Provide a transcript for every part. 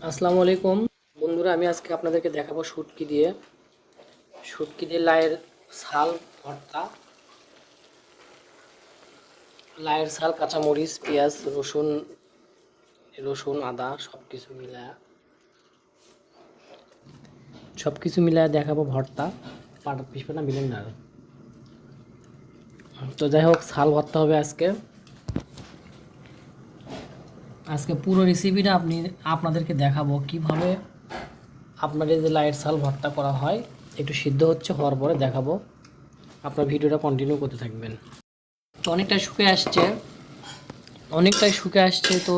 আসসালামু আলাইকুম বন্ধুরা, আমি আজকে আপনাদেরকে দেখাবো শুটকি দিয়ে লাইয়ের শাল ভর্তা। লাইয়ের শাল, কাঁচামরিচ, পেঁয়াজ, রসুন রসুন আদা সব কিছু মিলায় দেখাবো ভর্তা। পাটা পিসবে না ব্লেন্ডার। তো যাই হোক, শাল ভর্তা হবে আজকে। পুরো রেসিপিটা আপনাদেরকে দেখাবো কিভাবে আপনাদের যে লাইয়ের শাল ভর্তা করা হয়। একটু সিদ্ধ হওয়ার পরে দেখাবো। আপনার ভিডিওটা কন্টিনিউ করতে থাকবেন। তো অনেকটাই শুকে আসছে। তো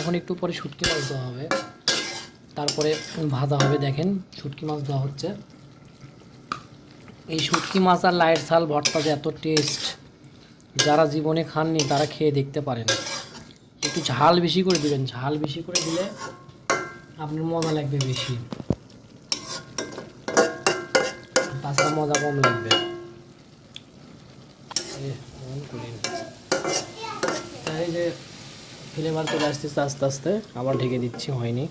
এখন একটু পরে শুটকি মাছ দেওয়া হবে, তারপরে ভাজা হবে। দেখেন, শুটকি মাছ দেওয়া হচ্ছে। এই শুটকি মাছ আর লাইয়ের শাল ভর্তা যে এত টেস্ট, যারা জীবনে খাননি তারা খেয়ে দেখতে পারেন। একটু ঝাল বেশি করে দিবেন, ঝাল বেশি করে দিলে আপনার মজা লাগবে বেশি, তাছাড়া মজা কম লাগবে। তাই যে ফ্লেভার চলে আসতেছে আস্তে আস্তে, আবার ঢেকে দিচ্ছি, হয়নি।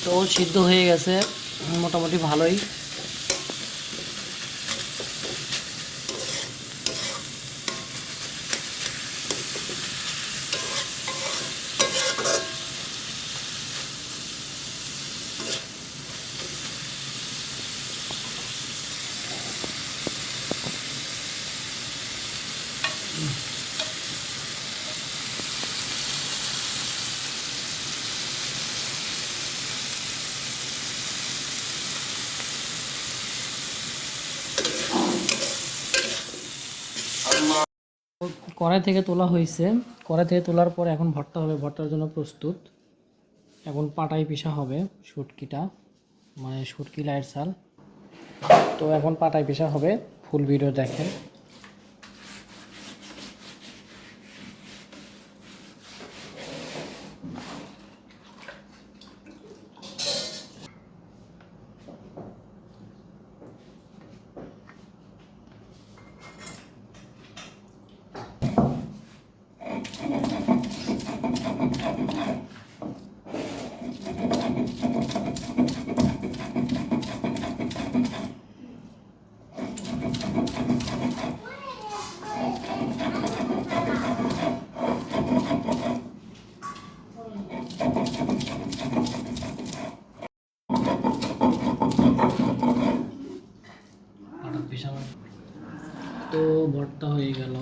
তো সিদ্ধ হয়ে গেছে মোটামুটি ভালোই। কড়াই থেকে তোলা হয়েছে। কড়াই থেকে তোলার পর এখন ভর্তা হবে, ভর্তার জন্য প্রস্তুত। এখন পাটায় পিষা হবে শুটকিটা, মানে শুটকি লাইয়ের শাল। তো এখন পাটায় পিষা হবে, ফুল ভিডিও দেখেন। পাটা পিষা তো ভর্তা হয়ে গেল।